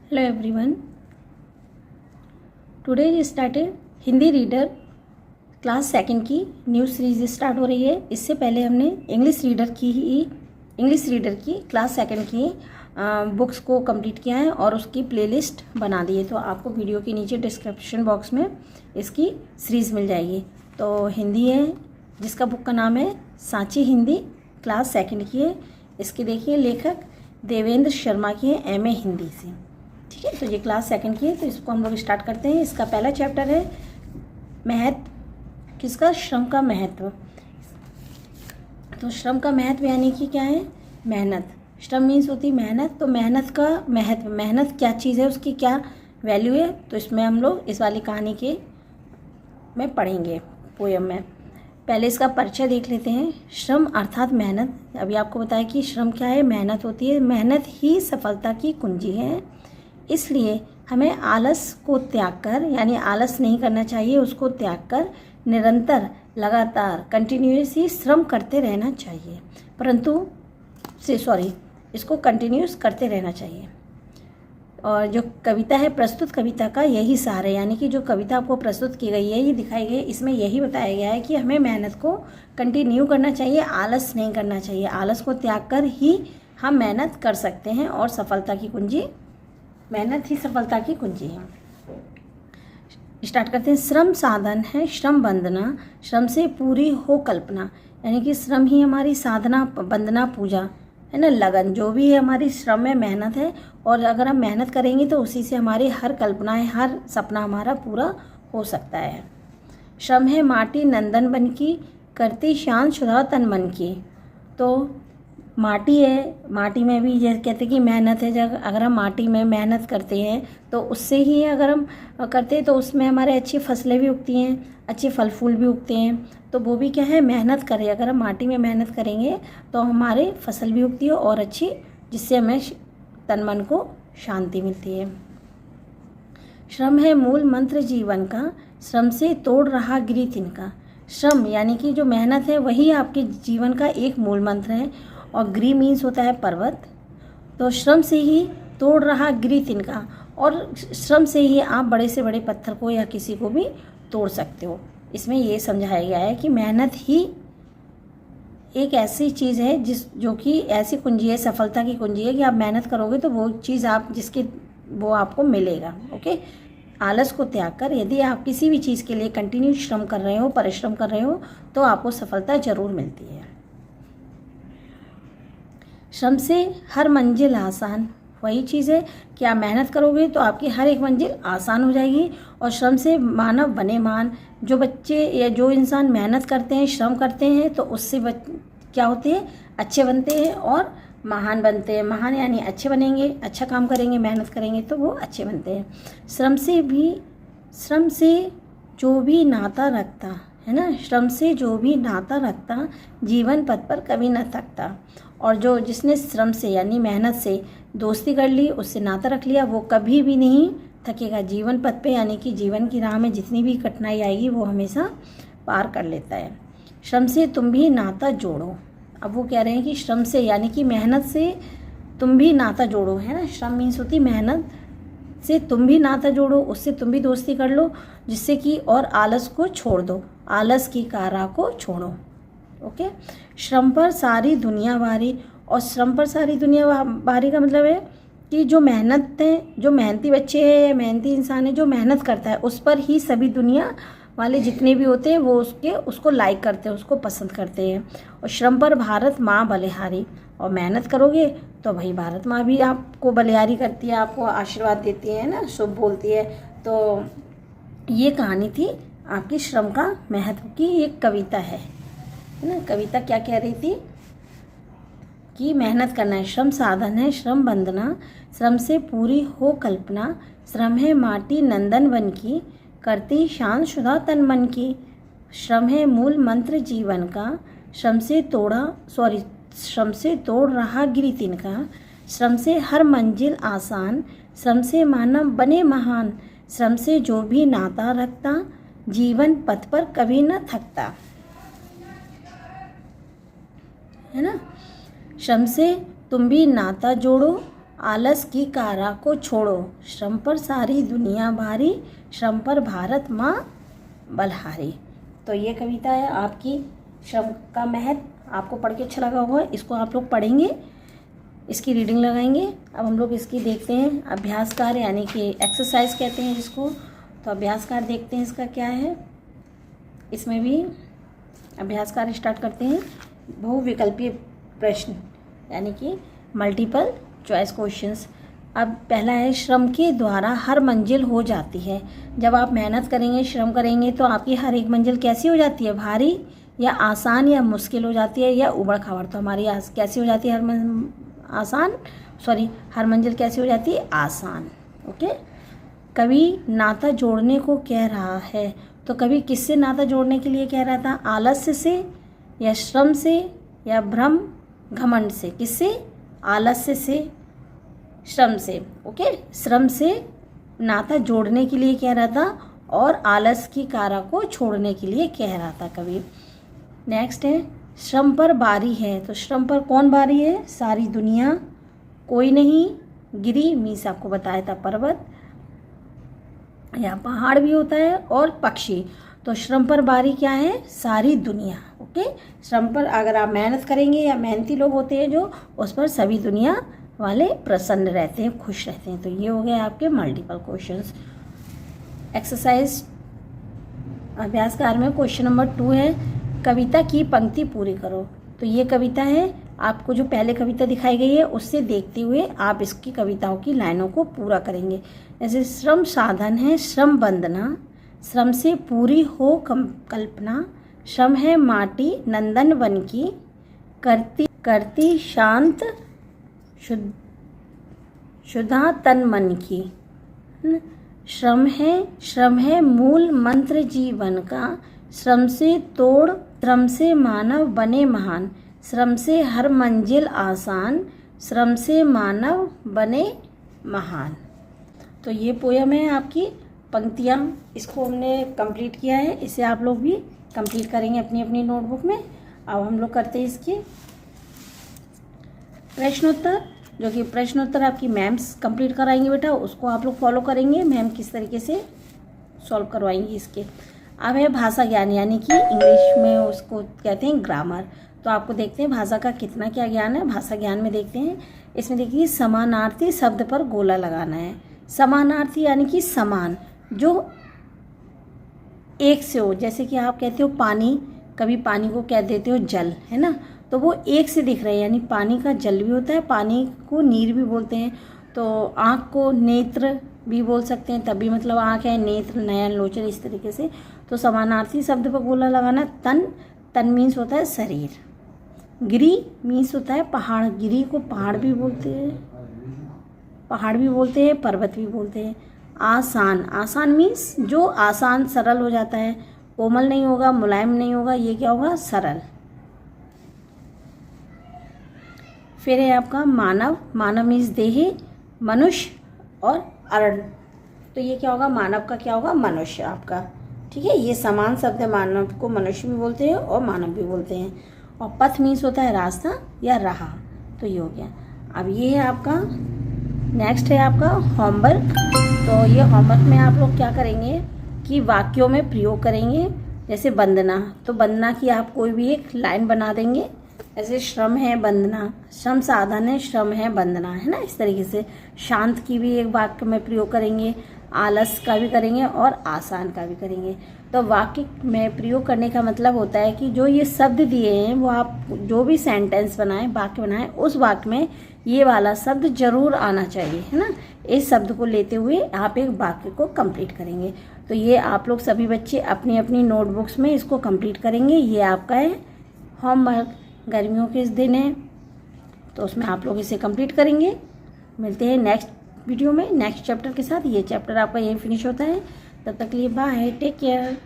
Hello everyone, today we started Hindi reader class second की new series start हो रही है। इससे पहले हमने इंग्लिश रीडर की क्लास सेकंड की बुक्स को कंप्लीट किया है और उसकी प्लेलिस्ट बना दी है। तो आपको वीडियो के नीचे डिस्क्रिप्शन बॉक्स में इसकी सीरीज़ मिल जाएगी। तो हिंदी है जिसका बुक का नाम है सांची हिंदी, क्लास सेकंड की है। इसके देखिए लेखक देवेंद्र शर्मा की है, एमए हिंदी से। ठीक है, तो ये क्लास सेकंड की है, तो इसको हम लोग स्टार्ट करते हैं। इसका पहला चैप्टर है महत्व, किसका? श्रम का महत्व। तो श्रम का महत्व यानी कि क्या है? मेहनत। श्रम मीन्स होती मेहनत। तो मेहनत का महत्व, मेहनत क्या चीज़ है, उसकी क्या वैल्यू है, तो इसमें हम लोग इस वाली कहानी के में पढ़ेंगे, पोयम में। पहले इसका परिचय देख लेते हैं। श्रम अर्थात मेहनत। अभी आपको बताया कि श्रम क्या है? मेहनत होती है। मेहनत ही सफलता की कुंजी है। इसलिए हमें आलस को त्याग कर, यानी आलस नहीं करना चाहिए, उसको त्याग कर निरंतर, लगातार, कंटिन्यूसली श्रम करते रहना चाहिए। इसको कंटिन्यूस करते रहना चाहिए। और जो कविता है, प्रस्तुत कविता का यही सार है, यानी कि जो कविता आपको प्रस्तुत की गई है, ये दिखाई गई है, इसमें यही बताया गया है कि हमें मेहनत को कंटिन्यू करना चाहिए, आलस नहीं करना चाहिए। आलस को त्याग कर ही हम मेहनत कर सकते हैं और सफलता की कुंजी, मेहनत ही सफलता की कुंजी है। स्टार्ट करते हैं। श्रम साधन है, श्रम बंदना, श्रम से पूरी हो कल्पना। यानी कि श्रम ही हमारी साधना, बंदना, पूजा है ना, लगन, जो भी है हमारी श्रम में मेहनत है। और अगर हम मेहनत करेंगे तो उसी से हमारी हर कल्पनाएं, हर सपना हमारा पूरा हो सकता है। श्रम है माटी नंदन बन की, करती शान शुदा तन मन की। तो माटी है, माटी में भी जैसे कहते हैं कि मेहनत है। जब अगर हम माटी में मेहनत करते हैं तो उससे ही अगर हम करते हैं तो उसमें हमारे अच्छी फसलें भी उगती हैं, अच्छे फल फूल भी उगते हैं। तो वो भी क्या है? मेहनत करें। अगर हम माटी में मेहनत करेंगे तो हमारे फसल भी उगती है और अच्छी, जिससे हमें तन मन को शांति मिलती है। श्रम है मूल मंत्र जीवन का, श्रम से तोड़ रहा गिरी तिनका। श्रम यानी कि जो मेहनत है वही आपके जीवन का एक मूल मंत्र है। और गिरी मीन्स होता है पर्वत। तो श्रम से ही तोड़ रहा गिरी तिनका, और श्रम से ही आप बड़े से बड़े पत्थर को या किसी को भी तोड़ सकते हो। इसमें ये समझाया गया है कि मेहनत ही एक ऐसी चीज़ है जो कि ऐसी कुंजी है, सफलता की कुंजी है कि आप मेहनत करोगे तो वो चीज़ वो आपको मिलेगा। ओके, आलस को त्याग कर यदि आप किसी भी चीज़ के लिए कंटिन्यू श्रम कर रहे हो, परिश्रम कर रहे हो, तो आपको सफलता जरूर मिलती है। श्रम से हर मंजिल आसान, वही चीज़ है कि आप मेहनत करोगे तो आपकी हर एक मंजिल आसान हो जाएगी। और श्रम से मानव बने महान। जो बच्चे या जो इंसान मेहनत करते हैं, श्रम करते हैं, तो उससे क्या होते हैं? अच्छे बनते हैं और महान बनते हैं। महान यानी अच्छे बनेंगे, अच्छा काम करेंगे, मेहनत करेंगे तो वो अच्छे बनते हैं। श्रम से जो भी नाता रखता है ना, श्रम से जो भी नाता रखता, जीवन पथ पर कभी न थकता। और जो जिसने श्रम से यानी मेहनत से दोस्ती कर ली, उससे नाता रख लिया, वो कभी भी नहीं थकेगा जीवन पथ पे, यानी कि जीवन की राह में जितनी भी कठिनाई आएगी वो हमेशा पार कर लेता है। श्रम से तुम भी नाता जोड़ो। अब वो कह रहे हैं कि श्रम से यानी कि मेहनत से तुम भी नाता जोड़ो, है ना। श्रम मीन्स होती मेहनत से तुम भी नाता जोड़ो, उससे तुम भी दोस्ती कर लो, जिससे कि और आलस को छोड़ दो, आलस की कारा को छोड़ो। ओके, श्रम पर सारी दुनिया भारी। और श्रम पर सारी दुनिया भारी का मतलब है कि जो मेहनत है, जो मेहनती बच्चे हैं, मेहनती इंसान है, जो मेहनत करता है, उस पर ही सभी दुनिया वाले जितने भी होते हैं वो उसको लाइक करते हैं, उसको पसंद करते हैं। और श्रम पर भारत माँ बलिहारी। और मेहनत करोगे तो भाई भारत माँ भी आपको बलिहारी करती है, आपको आशीर्वाद देती है ना, शुभ बोलती है। तो ये कहानी थी आपकी श्रम का महत्व की, एक कविता है ना। कविता क्या कह रही थी कि मेहनत करना है, श्रम साधन है, श्रम बंदना, श्रम से पूरी हो कल्पना। श्रम है माटी नंदन वन की, करती शान शुदा तन मन की। श्रम है मूल मंत्र जीवन का, श्रम से तोड़ रहा गिरी तिनका। श्रम से हर मंजिल आसान, श्रम से मानव बने महान। श्रम से जो भी नाता रखता, जीवन पथ पर कभी न थकता, है ना। श्रम से तुम भी नाता जोड़ो, आलस की कारा को छोड़ो, श्रम पर सारी दुनिया भारी, श्रम पर भारत माँ बलहारी। तो ये कविता है आपकी श्रम का महत्व। आपको पढ़ के अच्छा लगा होगा। इसको आप लोग पढ़ेंगे, इसकी रीडिंग लगाएंगे। अब हम लोग इसकी देखते हैं अभ्यास कार्य, यानी कि एक्सरसाइज कहते हैं जिसको। तो अभ्यास कार्य देखते हैं इसका क्या है। इसमें भी अभ्यास कार्य स्टार्ट करते हैं। बहुविकल्पीय प्रश्न यानी कि मल्टीपल चॉइस क्वेश्चंस। अब पहला है, श्रम के द्वारा हर मंजिल हो जाती है। जब आप मेहनत करेंगे, श्रम करेंगे, तो आपकी हर एक मंजिल कैसी हो जाती है, भारी या आसान या मुश्किल हो जाती है या उबड़ खाबड़। तो हमारी कैसी हो जाती है, हर मंजिल कैसी हो जाती है, आसान। ओके। कवि नाता जोड़ने को कह रहा है, तो कवि किससे नाता जोड़ने के लिए कह रहा था, आलस्य से या श्रम से या भ्रम घमंड से। किससे, आलस्य से, श्रम से। ओके, श्रम से नाता जोड़ने के लिए कह रहा था और आलस की कारा को छोड़ने के लिए कह रहा था कवि। नेक्स्ट है, श्रम पर बारी है। तो श्रम पर कौन बारी है, सारी दुनिया, कोई नहीं, गिरी, मीन्स आपको बताया था पर्वत या पहाड़ भी होता है, और पक्षी। तो श्रम पर बारी क्या है, सारी दुनिया। ओके, श्रम पर अगर आप मेहनत करेंगे या मेहनती लोग होते हैं जो, उस पर सभी दुनिया वाले प्रसन्न रहते हैं, खुश रहते हैं। तो ये हो गए आपके मल्टीपल क्वेश्चंस। एक्सरसाइज अभ्यास कार्य में क्वेश्चन नंबर 2 है, कविता की पंक्ति पूरी करो। तो ये कविता है, आपको जो पहले कविता दिखाई गई है उससे देखते हुए आप इसकी कविताओं की लाइनों को पूरा करेंगे। जैसे श्रम साधन है श्रम बंदना, श्रम से पूरी हो कल्पना, श्रम है माटी नंदन वन की, करती शांत शुद्धा तन मन की। श्रम है मूल मंत्र जीवन का, श्रम से मानव बने महान, श्रम से हर मंजिल आसान, श्रम से मानव बने महान। तो ये पोयम है आपकी पंक्तियाँ, इसको हमने कंप्लीट किया है। इसे आप लोग भी कंप्लीट करेंगे अपनी अपनी नोटबुक में। अब हम लोग करते हैं इसके प्रश्नोत्तर, जो कि प्रश्नोत्तर आपकी मैम्स कंप्लीट कराएंगे बेटा, उसको आप लोग फॉलो करेंगे। मैम किस तरीके से सॉल्व करवाएंगी इसके। अब है भाषा ज्ञान, यानी कि इंग्लिश में उसको कहते हैं ग्रामर। तो आपको देखते हैं भाषा का कितना क्या ज्ञान है। भाषा ज्ञान में देखते हैं, इसमें देखिए समानार्थी शब्द पर गोला लगाना है। समानार्थी यानी कि समान, जो एक से हो। जैसे कि आप कहते हो पानी, कभी पानी को कह देते हो जल, है ना, तो वो एक से दिख रहे हैं, यानी पानी का जल भी होता है, पानी को नीर भी बोलते हैं। तो आँख को नेत्र भी बोल सकते हैं, तब भी मतलब आँख है, नेत्र, नयन, लोचन, इस तरीके से। तो समानार्थी शब्द पर गोला लगाना। तन मीन्स होता है शरीर। गिरी मीन्स होता है पहाड़, गिरी को पहाड़ भी बोलते हैं, पर्वत भी बोलते हैं। आसान मीन्स जो आसान सरल हो जाता है, कोमल नहीं होगा, मुलायम नहीं होगा, ये क्या होगा, सरल। फिर है आपका मानव मीन्स देही, मनुष्य और अरण। तो ये क्या होगा, मानव का क्या होगा, मनुष्य आपका। ठीक है, ये समान शब्द है, मानव को मनुष्य भी बोलते हैं और मानव भी बोलते हैं। और पथ मीन्स होता है रास्ता या राह। तो ये हो गया। अब ये है आपका नेक्स्ट है आपका होमवर्क। तो ये होमवर्क में आप लोग क्या करेंगे कि वाक्यों में प्रयोग करेंगे। जैसे वंदना, तो वंदना की आप कोई भी एक लाइन बना देंगे। ऐसे श्रम है वंदना, श्रम साधन है श्रम है वंदना, है ना, इस तरीके से। शांत की भी एक वाक्य में प्रयोग करेंगे, आलस का भी करेंगे और आसान का भी करेंगे। तो वाक्य में प्रयोग करने का मतलब होता है कि जो ये शब्द दिए हैं वो आप जो भी सेंटेंस बनाएं, वाक्य बनाएं, उस वाक्य में ये वाला शब्द जरूर आना चाहिए, है ना। इस शब्द को लेते हुए आप एक वाक्य को कंप्लीट करेंगे। तो ये आप लोग सभी बच्चे अपनी अपनी नोटबुक्स में इसको कंप्लीट करेंगे। ये आपका है होमवर्क। गर्मियों के इस दिन है तो उसमें आप लोग इसे कंप्लीट करेंगे। मिलते हैं नेक्स्ट वीडियो में नेक्स्ट चैप्टर के साथ। ये चैप्टर आपका यही फिनिश होता है। तब तक के लिए बाय, टेक केयर।